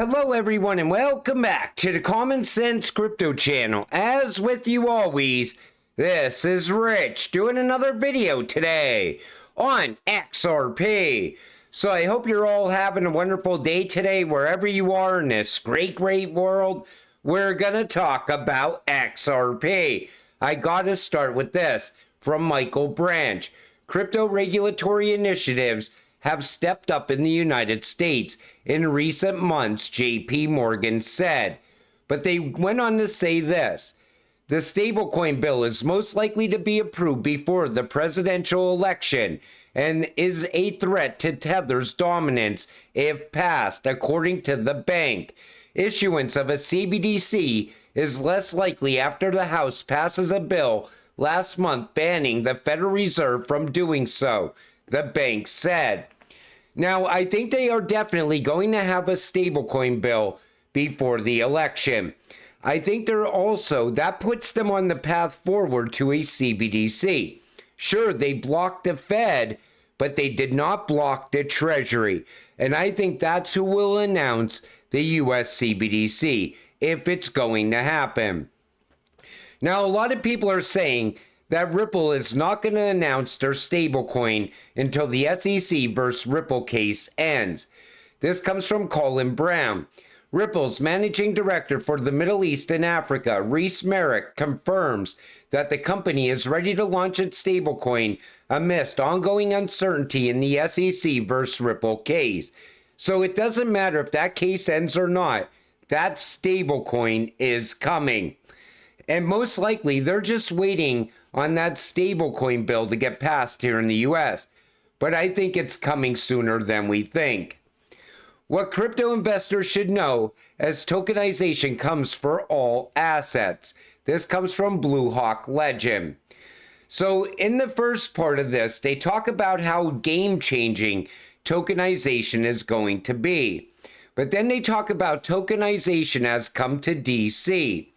Hello everyone and welcome back to the Common Sense Crypto channel. As with you always, this is Rich doing another video today on XRP. So I hope you're all having a wonderful day today wherever you are in this great world. We're gonna talk about XRP. I gotta start with this from Michael Branch. Crypto regulatory initiatives have stepped up in the United States in recent months, JP Morgan said. But they went on to say this: the stablecoin bill is most likely to be approved before the presidential election and is a threat to Tether's dominance if passed, according to the bank. Issuance of a CBDC is less likely after the House passes a bill last month banning the Federal Reserve from doing so, the bank said. Now, I think they are definitely going to have a stablecoin bill before the election. I think that puts them on the path forward to a CBDC. Sure, they blocked the Fed, but they did not block the Treasury. And I think that's who will announce the US CBDC, if it's going to happen. Now, a lot of people are saying that Ripple is not going to announce their stablecoin until the SEC versus Ripple case ends. This comes from Colin Brown. Ripple's managing director for the Middle East and Africa, Reese Merrick, confirms that the company is ready to launch its stablecoin amidst ongoing uncertainty in the SEC versus Ripple case. So it doesn't matter if that case ends or not, that stablecoin is coming. And most likely, they're just waiting on that stablecoin bill to get passed here in the US. But I think it's coming sooner than we think. What crypto investors should know as tokenization comes for all assets. This comes from Blue Hawk Legend. So in the first part of this, they talk about how game-changing tokenization is going to be. But then they talk about tokenization has come to DC.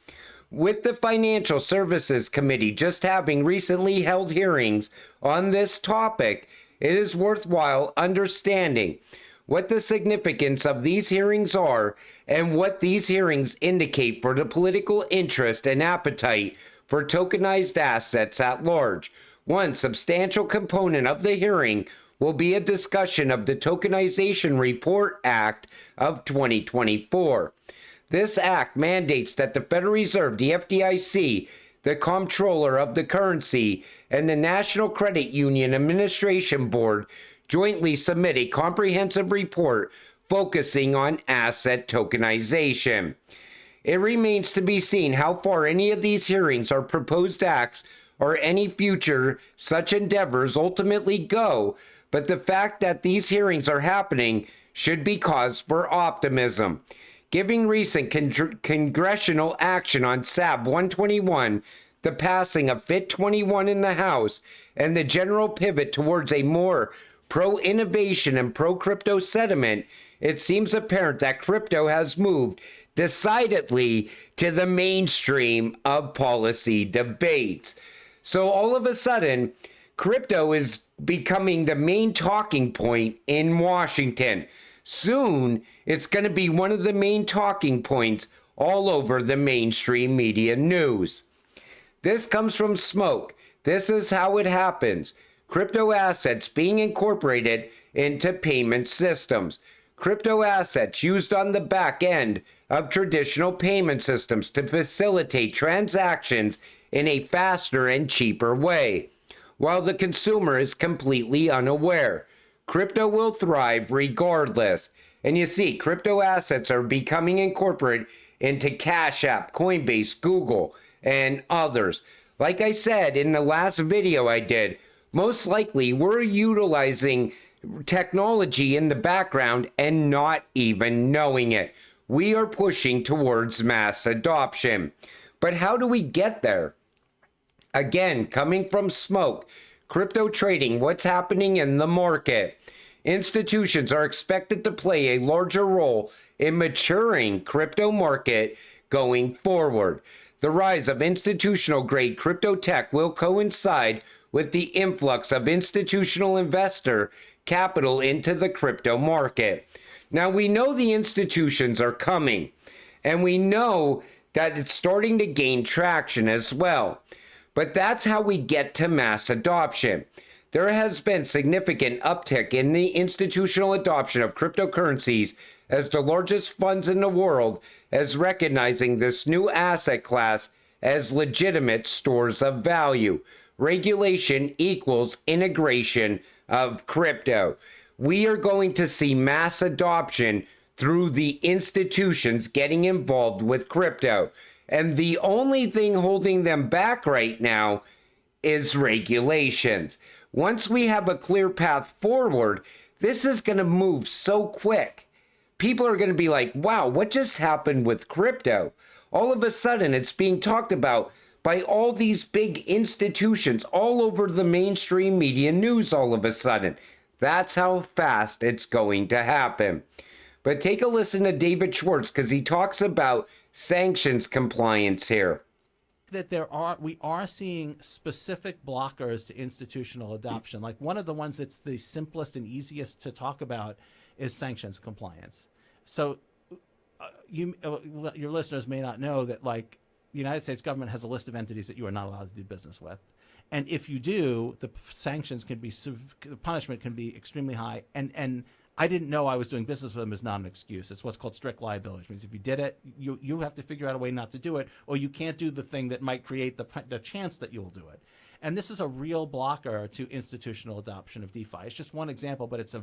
With the Financial Services Committee just having recently held hearings on this topic, it is worthwhile understanding what the significance of these hearings are and what these hearings indicate for the political interest and appetite for tokenized assets at large. One substantial component of the hearing will be a discussion of the Tokenization Report Act of 2024. This act mandates that the Federal Reserve, the FDIC, the Comptroller of the Currency, and the National Credit Union Administration Board jointly submit a comprehensive report focusing on asset tokenization. It remains to be seen how far any of these hearings or proposed acts or any future such endeavors ultimately go, but the fact that these hearings are happening should be cause for optimism. Given recent congressional action on SAB 121, the passing of FIT 21 in the House, and the general pivot towards a more pro-innovation and pro-crypto sentiment, it seems apparent that crypto has moved decidedly to the mainstream of policy debates. So all of a sudden, crypto is becoming the main talking point in Washington. Soon, it's going to be one of the main talking points all over the mainstream media news. This comes from Smoke. This is how it happens. Crypto assets being incorporated into payment systems. Crypto assets used on the back end of traditional payment systems to facilitate transactions in a faster and cheaper way, while the consumer is completely unaware. Crypto will thrive regardless. And you see, crypto assets are becoming incorporated into Cash App, Coinbase, Google, and others. Like I said in the last video I did, most likely we're utilizing technology in the background and not even knowing it. We are pushing towards mass adoption. But how do we get there? Again, coming from Smoke, crypto trading, what's happening in the market? Institutions are expected to play a larger role in maturing crypto market going forward. The rise of institutional-grade crypto tech will coincide with the influx of institutional investor capital into the crypto market. Now, we know the institutions are coming, and we know that it's starting to gain traction as well. But that's how we get to mass adoption. There has been significant uptick in the institutional adoption of cryptocurrencies as the largest funds in the world as recognizing this new asset class as legitimate stores of value. Regulation equals integration of crypto. We are going to see mass adoption through the institutions getting involved with crypto. And the only thing holding them back right now is regulations. Once we have a clear path forward, this is going to move so quick. People are going to be like, wow, what just happened with crypto? All of a sudden, it's being talked about by all these big institutions all over the mainstream media news all of a sudden. That's how fast it's going to happen. But take a listen to David Schwartz because he talks about sanctions compliance here. That we are seeing specific blockers to institutional adoption. Like one of the ones that's the simplest and easiest to talk about is sanctions compliance. So your listeners may not know that like the United States government has a list of entities that you are not allowed to do business with. And if you do, the sanctions can be, the punishment can be extremely high. And I didn't know I was doing business with them is not an excuse. It's what's called strict liability, which means if you did it, you have to figure out a way not to do it, or you can't do the thing that might create the chance that you will do it. And this is a real blocker to institutional adoption of DeFi. It's just one example, but it's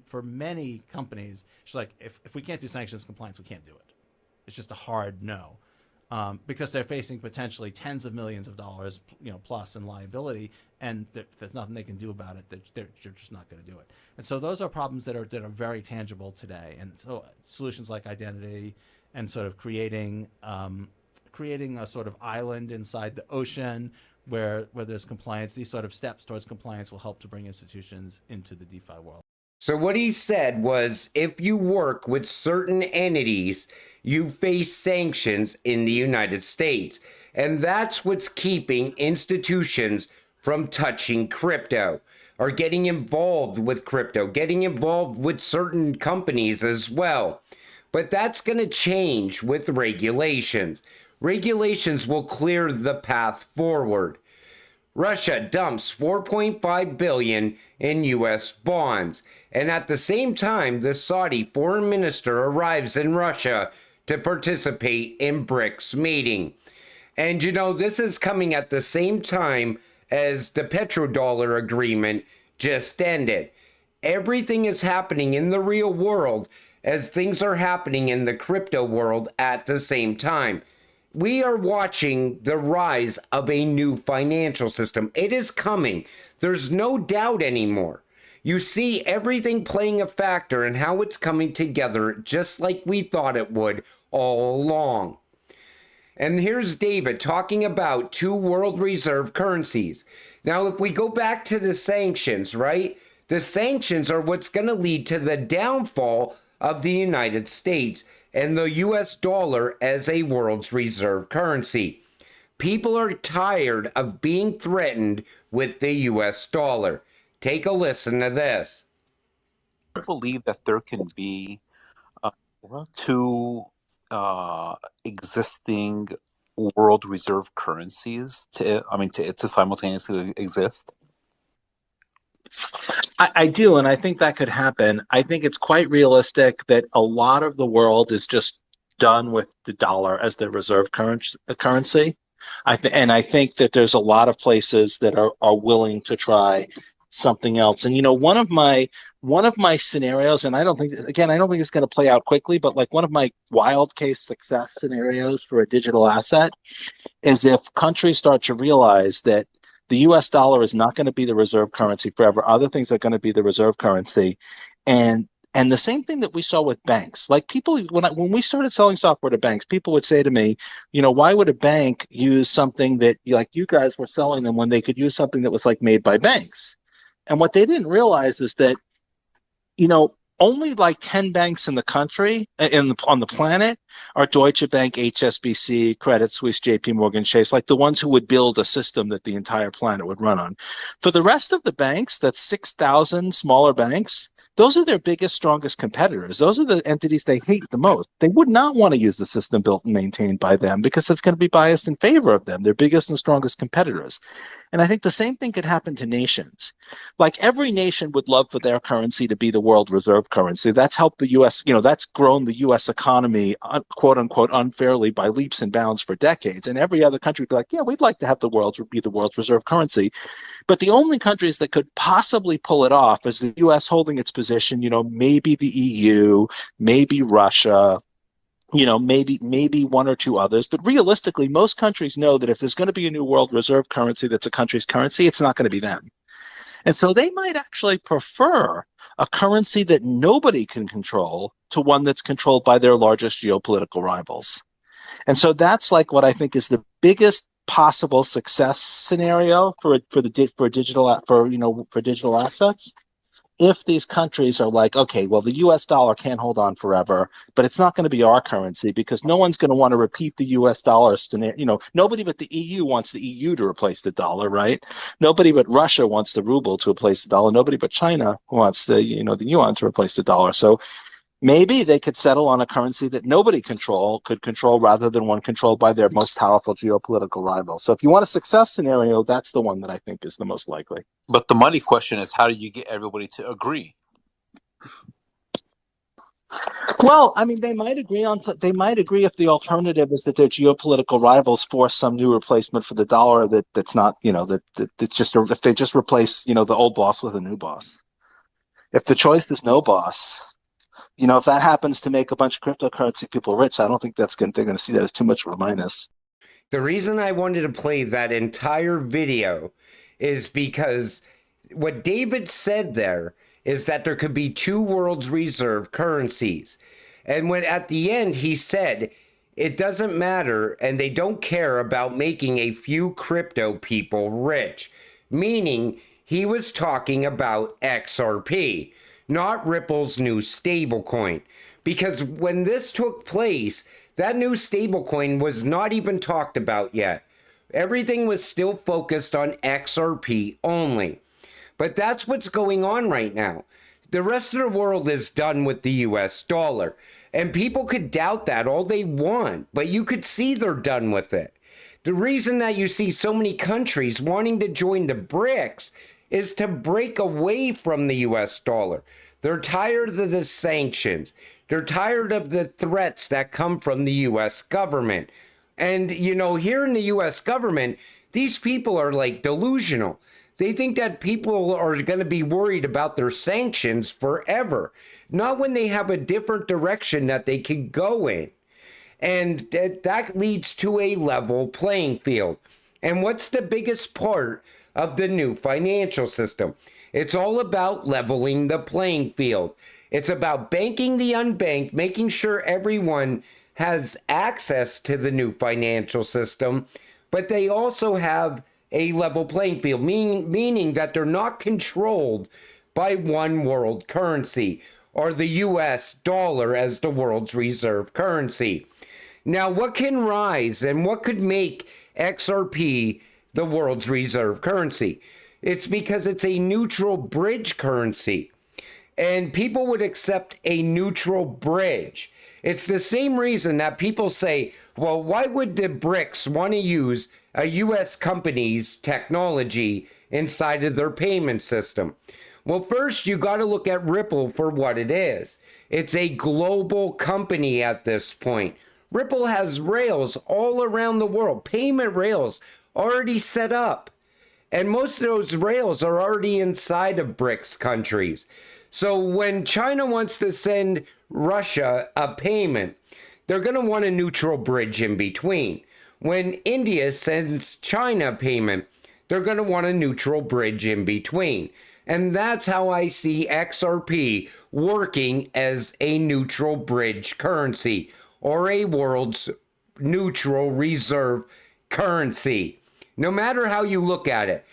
for many companies. It's like if we can't do sanctions compliance, we can't do it. It's just a hard no. Because they're facing potentially tens of millions of dollars, plus in liability, and there's nothing they can do about it. They're just not going to do it. And so those are problems that are very tangible today. And so solutions like identity and sort of creating a sort of island inside the ocean where there's compliance, these sort of steps towards compliance will help to bring institutions into the DeFi world. So what he said was, if you work with certain entities, you face sanctions in the United States. And that's what's keeping institutions from touching crypto or getting involved with crypto, getting involved with certain companies as well. But that's going to change with regulations. Regulations will clear the path forward. Russia dumps $4.5 billion in U.S. bonds. And at the same time, the Saudi foreign minister arrives in Russia to participate in BRICS meeting. And this is coming at the same time as the petrodollar agreement just ended. Everything is happening in the real world as things are happening in the crypto world at the same time. We are watching the rise of a new financial system. It is coming. There's no doubt anymore. You see everything playing a factor in how it's coming together, just like we thought it would all along. And here's David talking about two world reserve currencies. Now, if we go back to the sanctions, right? The sanctions are what's going to lead to the downfall of the United States and the US dollar as a world's reserve currency. People are tired of being threatened with the US dollar. Take a listen to this. I believe that there can be two existing world reserve currencies to simultaneously exist. I do, and I think that could happen. I think it's quite realistic that a lot of the world is just done with the dollar as their reserve currency. I think that there's a lot of places that are willing to try something else. And one of my scenarios, and I don't think it's going to play out quickly, but like one of my wild case success scenarios for a digital asset is if countries start to realize that the US dollar is not going to be the reserve currency forever. Other things are going to be the reserve currency. And the same thing that we saw with banks. Like people, when we started selling software to banks, people would say to me, why would a bank use something that like you guys were selling them when they could use something that was like made by banks? And what they didn't realize is that, only like 10 banks in the country, on the planet, are Deutsche Bank, HSBC, Credit Suisse, JP Morgan Chase, like the ones who would build a system that the entire planet would run on. For the rest of the banks, that's 6,000 smaller banks, those are their biggest, strongest competitors. Those are the entities they hate the most. They would not want to use the system built and maintained by them because it's going to be biased in favor of them, their biggest and strongest competitors. And I think the same thing could happen to nations. Like every nation would love for their currency to be the world reserve currency. That's helped the US, that's grown the US economy, quote unquote, unfairly by leaps and bounds for decades. And every other country would be like, yeah, we'd like to have the world's be the world's reserve currency. But the only countries that could possibly pull it off is the US holding its position, maybe the EU, maybe Russia, maybe one or two others. But realistically, most countries know that if there's going to be a new world reserve currency that's a country's currency, it's not going to be them. And so they might actually prefer a currency that nobody can control to one that's controlled by their largest geopolitical rivals. And so that's like what I think is the biggest possible success scenario for digital assets. If these countries are like, okay, well, the US dollar can't hold on forever, but it's not going to be our currency because no one's going to want to repeat the US dollar scenario. Nobody but the EU wants the EU to replace the dollar, right? Nobody but Russia wants the ruble to replace the dollar. Nobody but China wants the yuan to replace the dollar. So maybe they could settle on a currency that nobody could control rather than one controlled by their most powerful geopolitical rival. So if you want a success scenario, that's the one that I think is the most likely. But the money question is, how do you get everybody to agree? Well, I mean, they might agree if the alternative is that their geopolitical rivals force some new replacement for the dollar that's not, that just if they just replace, the old boss with a new boss. If the choice is no boss, if that happens to make a bunch of cryptocurrency people rich, I don't think they're going to see that as too much of a minus. The reason I wanted to play that entire video is because what David said there is that there could be two world's reserve currencies. And when at the end he said, it doesn't matter and they don't care about making a few crypto people rich, meaning he was talking about XRP, not Ripple's new stablecoin. Because when this took place, that new stablecoin was not even talked about yet. Everything was still focused on XRP only. But that's what's going on right now. The rest of the world is done with the US dollar. And people could doubt that all they want, but you could see they're done with it. The reason that you see so many countries wanting to join the BRICS is to break away from the US dollar. They're tired of the sanctions. They're tired of the threats that come from the US government. And, here in the US government, these people are like delusional. They think that people are going to be worried about their sanctions forever, not when they have a different direction that they can go in. And that leads to a level playing field. And what's the biggest part of the new financial system? It's all about leveling the playing field. It's about banking the unbanked, making sure everyone has access to the new financial system, but they also have a level playing field, meaning that they're not controlled by one world currency or the US dollar as the world's reserve currency. Now, what can rise and what could make XRP the world's reserve currency? It's because it's a neutral bridge currency. And people would accept a neutral bridge. It's the same reason that people say, well, why would the BRICS want to use a U.S. company's technology inside of their payment system? Well, first, you got to look at Ripple for what it is. It's a global company at this point. Ripple has rails all around the world, payment rails already set up. And most of those rails are already inside of BRICS countries. So when China wants to send Russia a payment, they're going to want a neutral bridge in between. When India sends China payment, they're going to want a neutral bridge in between. And that's how I see XRP working as a neutral bridge currency or a world's neutral reserve currency, no matter how you look at it.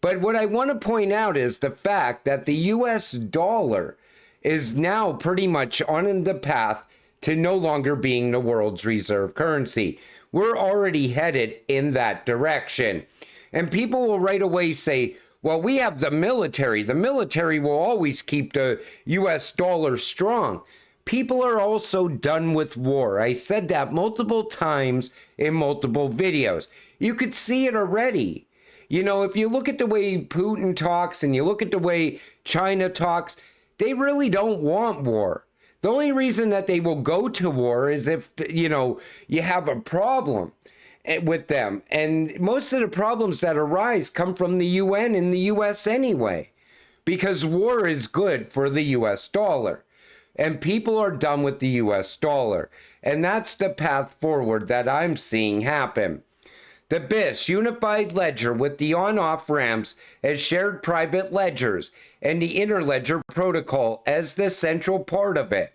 But what I want to point out is the fact that the US dollar is now pretty much on the path to no longer being the world's reserve currency. We're already headed in that direction. And people will right away say, well, we have the military. The military will always keep the US dollar strong. People are also done with war. I said that multiple times in multiple videos. You could see it already. You know, if you look at the way Putin talks and you look at the way China talks, they really don't want war. The only reason that they will go to war is if, you know, you have a problem with them. And most of the problems that arise come from the UN and the US anyway, because war is good for the US dollar. And people are done with the US dollar. And that's the path forward that I'm seeing happen. The BIS, Unified Ledger with the on-off ramps as shared private ledgers and the Interledger Protocol as the central part of it.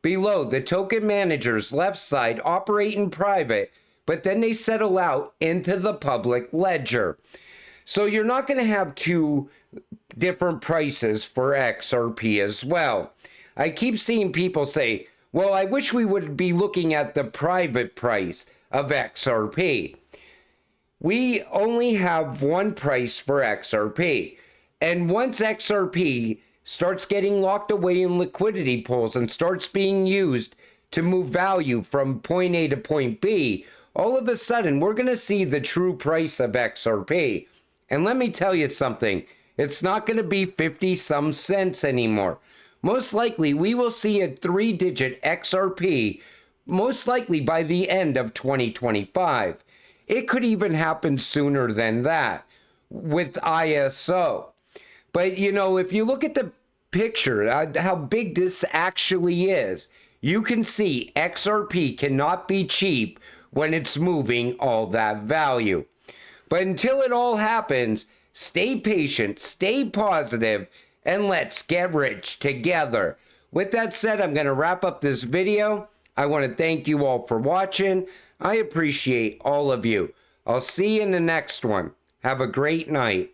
Below, the token managers left side operate in private, but then they settle out into the public ledger. So you're not going to have two different prices for XRP as well. I keep seeing people say, well, I wish we would be looking at the private price of XRP. We only have one price for XRP. And once XRP starts getting locked away in liquidity pools and starts being used to move value from point A to point B, all of a sudden we're going to see the true price of XRP. And let me tell you something, it's not going to be 50 some cents anymore. Most likely we will see a 3-digit XRP, most likely by the end of 2025. It could even happen sooner than that with ISO. But, you know, if you look at the picture, how big this actually is, you can see XRP cannot be cheap when it's moving all that value. But until it all happens, stay patient, stay positive, and let's get rich together. With that said, I'm going to wrap up this video. I want to thank you all for watching. I appreciate all of you. I'll see you in the next one. Have a great night.